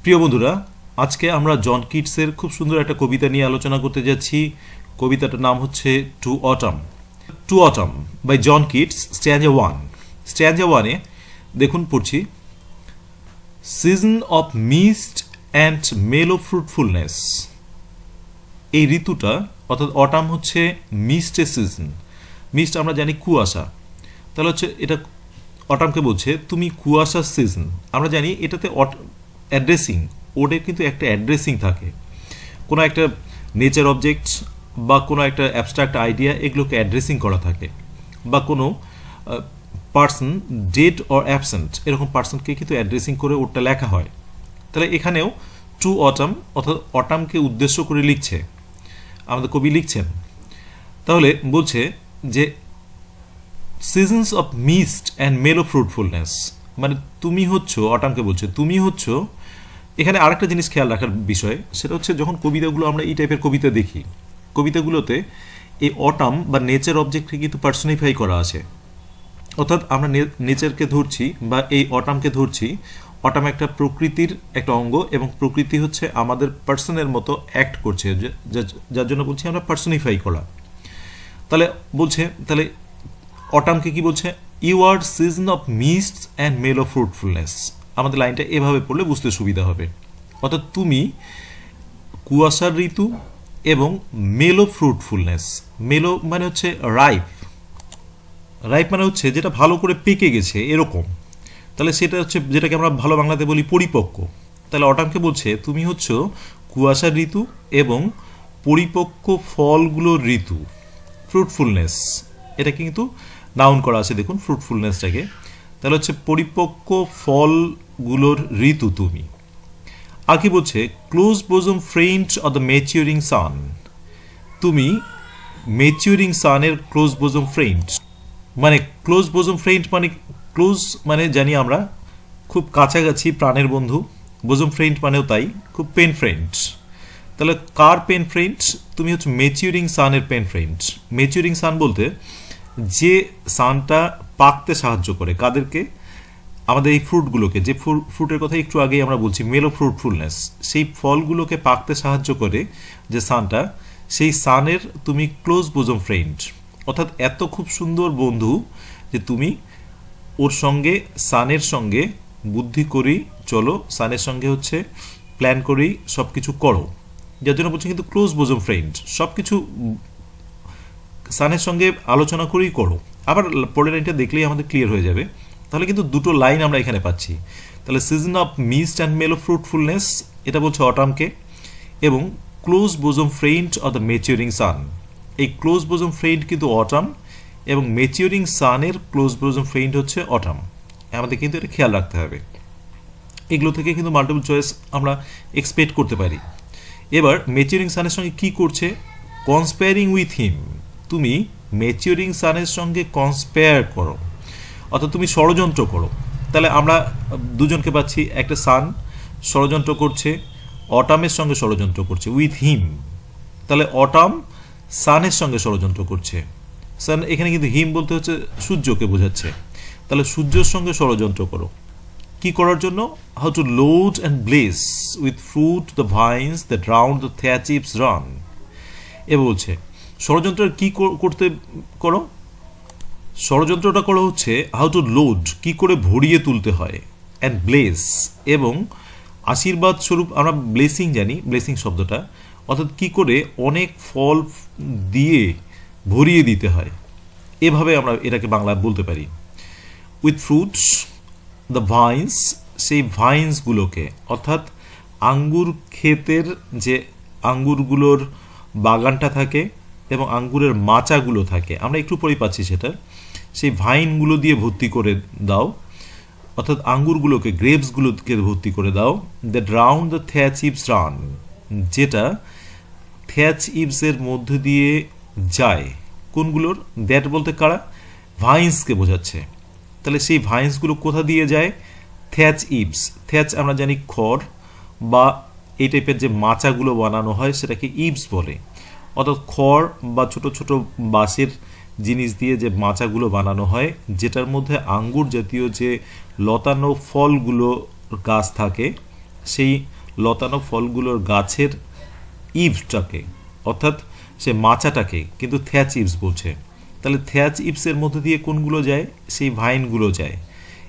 প্রিয় বন্ধুরা, আজকে আমরা জন কিটসের খুব সুন্দর একটা কবিতা নিয়ে আলোচনা করতে যাচ্ছি। কবিতাটার নাম হচ্ছে to autumn. To autumn by John Keats, stanza 1। Stanza 1-এ দেখুন পড়ছি, season of mist and mellow ফ্রুটফুলনেস। এই ঋতুটা অর্থাৎ অটাম হচ্ছে মিস্টের সিজন। মিস্ট আমরা জানি কুয়াশা, তাহলে হচ্ছে এটা অটামকে বলছে তুমি কুয়াশার সিজন। আমরা জানি এটাতে অ্যাড্রেসিং, ওদের কিন্তু একটা অ্যাড্রেসিং থাকে, কোনো একটা নেচার অবজেক্ট বা কোনো একটা অ্যাবস্ট্রাক্ট আইডিয়া, এগুলোকে অ্যাড্রেসিং করা থাকে, বা কোনো পার্সন ডেড অর অ্যাবসেন্ট, এরকম পার্সনকে কিন্তু অ্যাড্রেসিং করে ওটা লেখা হয়। তাহলে এখানেও টু অটাম অর্থাৎ অটামকে উদ্দেশ্য করে লিখছে, আমাদের কবি লিখছেন। তাহলে বলছে যে seasons of mist and mellow ফ্রুটফুলনেস, মানে তুমি হচ্ছ, অটামকে বলছে তুমি হচ্ছ। এখানে আরেকটা জিনিস খেয়াল রাখার বিষয়, সেটা হচ্ছে যখন কবিতাগুলো আমরা এই টাইপের কবিতা দেখি, কবিতাগুলোতে এই অটাম বা নেচার অবজেক্টকে কিন্তু পার্সনিফাই করা আছে। অর্থাৎ আমরা নেচারকে ধরছি বা এই অটামকে ধরছি, অটাম একটা প্রকৃতির একটা অঙ্গ এবং প্রকৃতি হচ্ছে আমাদের পার্সনের মতো অ্যাক্ট করছে, যার জন্য বলছি আমরা পার্সনিফাই করা। তাহলে বলছে, তাহলে অটামকে কি বলছে, you are season of mist and mellow fruitfulness. আমাদের লাইনটা এভাবে পড়লে বুঝতে সুবিধা হবে। অর্থাৎ তুমি কুয়াশার ঋতু এবং মেলো ফ্রুটফুলনেস। মেলো মানে হচ্ছে রাইপ, রাইপ মানে হচ্ছে যেটা ভালো করে পেকে গেছে এরকম। তাহলে সেটা হচ্ছে যেটাকে আমরা ভালো বাংলাতে বলি পরিপক্ক। তাহলে অটামকে বলছে তুমি হচ্ছ কুয়াশার ঋতু এবং পরিপক্ক ফলগুলোর ঋতু। ফ্রুটফুলনেস এটা কিন্তু নাউন করা আছে, দেখুন ফ্রুটফুলনেসটাকে। তাহলে হচ্ছে পরিপক্ক ফলগুলোর ঋতু তুমি। আর কি বলছে, ক্লোজ বোজম ফ্রেন্ড অফ দ্য ম্যাচিউরিং সান। তুমি ম্যাচিউরিং সানের ক্লোজ বোজম ফ্রেন্ড। মানে ক্লোজ বোজম ফ্রেন্ড মানে ক্লোজ মানে জানি আমরা খুব কাছাকাছি প্রাণের বন্ধু, বোজম ফ্রেন্ড মানেও তাই, খুব পেন ফ্রেন্ড। তাহলে কার পেন ফ্রেন্ড? তুমি হচ্ছে ম্যাচিউরিং সানের পেন ফ্রেন্ড। ম্যাচিউরিং সান বলতে যে সানটা পাকতে সাহায্য করে কাদেরকে? আমাদের এই ফ্রুটগুলোকে, যে ফ্রুটের কথা একটু আগেই আমরা বলছি মেলো ফ্রুটফুলনেস, সেই ফলগুলোকে পাকতে সাহায্য করে যে সানটা, সেই সানের তুমি ক্লোজ বোজম ফ্রেন্ড। অর্থাৎ এত খুব সুন্দর বন্ধু যে তুমি ওর সঙ্গে, সানের সঙ্গে বুদ্ধি করি চলো, সানের সঙ্গে হচ্ছে প্ল্যান করি, সব কিছু করো, যার জন্য বলছি কিন্তু ক্লোজ বোজম ফ্রেন্ড। সব কিছু সানের সঙ্গে আলোচনা করেই করো। আবার পরের লাইনটা দেখলেই আমাদের ক্লিয়ার হয়ে যাবে। তাহলে কিন্তু দুটো লাইন আমরা এখানে পাচ্ছি। তাহলে season of mist and mellow ফ্রুটফুলনেস এটা বলছে অটামকে, এবং ক্লোজ বোজম ফ্রেন্ড অফ দ্য ম্যাচিউরিং সান। এই ক্লোজ বোজম ফ্রেন্ড কিন্তু অটাম এবং ম্যাচিউরিং সানের ক্লোজ বোজম ফ্রেন্ড হচ্ছে অটাম। আমাদের কিন্তু এটা খেয়াল রাখতে হবে। এগুলো থেকে কিন্তু মাল্টিপল চয়েস আমরা এক্সপেক্ট করতে পারি। এবার ম্যাচিউরিং সানের সঙ্গে কি করছে? কনস্পেয়ারিং উইথ হিম। তুমি ম্যাচিউরিং সানের সঙ্গে কনস্পেয়ার করো, অর্থাৎ তুমি ষড়যন্ত্র করো। তাহলে আমরা দুজনকে পাচ্ছি, একটা সান ষড়যন্ত্র করছে, অটামের সঙ্গে ষড়যন্ত্র করছে উইথ হিম। তাহলে অটাম সানের সঙ্গে ষড়যন্ত্র করছে। সান এখানে কিন্তু হিম বলতে হচ্ছে সূর্যকে বোঝাচ্ছে। তাহলে সূর্যের সঙ্গে ষড়যন্ত্র করো, কি করার জন্য? How to load and bless with fruit the vines that round the thatch eaves run. এ বলছে ষড়যন্ত্রের কি করতে করো? ষড়যন্ত্রটা করো হচ্ছে হাউ টু লোড, কি করে ভরিয়ে তুলতে হয়, অ্যান্ড ব্লেস এবং আশীর্বাদ স্বরূপ আমরা ব্লেসিং জানি, ব্লেসিং শব্দটা, অর্থাৎ কি করে অনেক ফল দিয়ে ভরিয়ে দিতে হয়, এভাবে আমরা এটাকে বাংলায় বলতে পারি। উইথ ফ্রুটস দ্য ভাইন্স, সেই ভাইন্সগুলোকে, অর্থাৎ আঙ্গুর ক্ষেতের যে আঙ্গুরগুলোর বাগানটা থাকে এবং আঙ্গুরের মাচাগুলো থাকে, আমরা একটু পরেই পাচ্ছি সেটা, সেই ভাইনগুলো দিয়ে ভর্তি করে দাও, অর্থাৎ আঙ্গুরগুলোকে, গ্রেপসগুলোকে ভর্তি করে দাও। দ্যাট রাউন্ড দ্য থ্যাচ ইভস রান, যেটা থ্যাচ ইভসের মধ্যে দিয়ে যায়। কোনগুলোর? দ্যাট বলতে কারা? ভাইন্সকে বোঝাচ্ছে। তাহলে সেই ভাইন্সগুলো কোথা দিয়ে যায়? থ্যাচ ইভস। থ্যাচ আমরা জানি খড় বা এই টাইপের যে মাচাগুলো বানানো হয় সেটাকে ইভস বলে। অর্থাৎ খড় বা ছোট ছোট বাঁশের জিনিস দিয়ে যে মাচাগুলো বানানো হয়, যেটার মধ্যে আঙ্গুর জাতীয় যে লতানো ফলগুলো গাছ থাকে, সেই লতানো ফলগুলোর গাছের ইভসটাকে, অর্থাৎ সে মাচাটাকে কিন্তু থ্যাচ ইভস বলছে। তাহলে থ্যাচ ইভসের মধ্যে দিয়ে কোনগুলো যায়? সেই ভাইনগুলো যায়।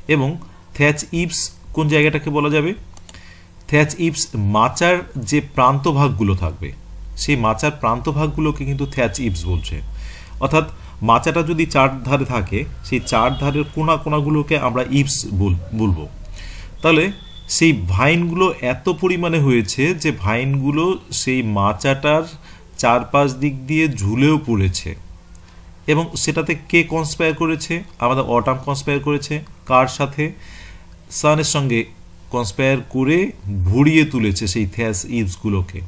এবং থ্যাচ ইভস কোন জায়গাটাকে বলা যাবে? থ্যাচ ইভস মাচার যে প্রান্তভাগগুলো থাকবে সেই মাচার প্রান্তভাগগুলোকে কিন্তু থ্যাচ ইভস বলছে। অর্থাৎ মাচাটা যদি চার ধারে থাকে সেই চার ধারের কোনা কোনাগুলোকে আমরা ইভস বলবো। তাহলে সেই ভাইনগুলো এত পরিমাণে হয়েছে যে ভাইনগুলো সেই মাচাটার চারপাশ দিক দিয়ে ঝুলেও পড়েছে। এবং সেটাতে কে কনস্পায়ার করেছে? আমাদের অটাম কনস্পায়ার করেছে। কার সাথে? সানের সঙ্গে কনস্পায়ার করে ভরিয়ে তুলেছে সেই থ্যাচ ইভসগুলোকে,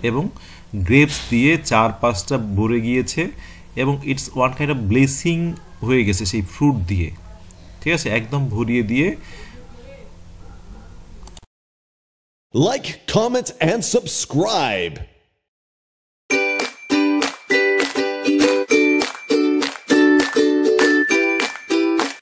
এবং গ্রেপস দিয়ে চারপাশটা ভরে গিয়েছে, এবং it's one kind of blessing হয়ে গেছে সেই ফ্রুট দিয়ে। ঠিক আছে, একদম ভরিয়ে দিয়ে। Like, comment, and subscribe.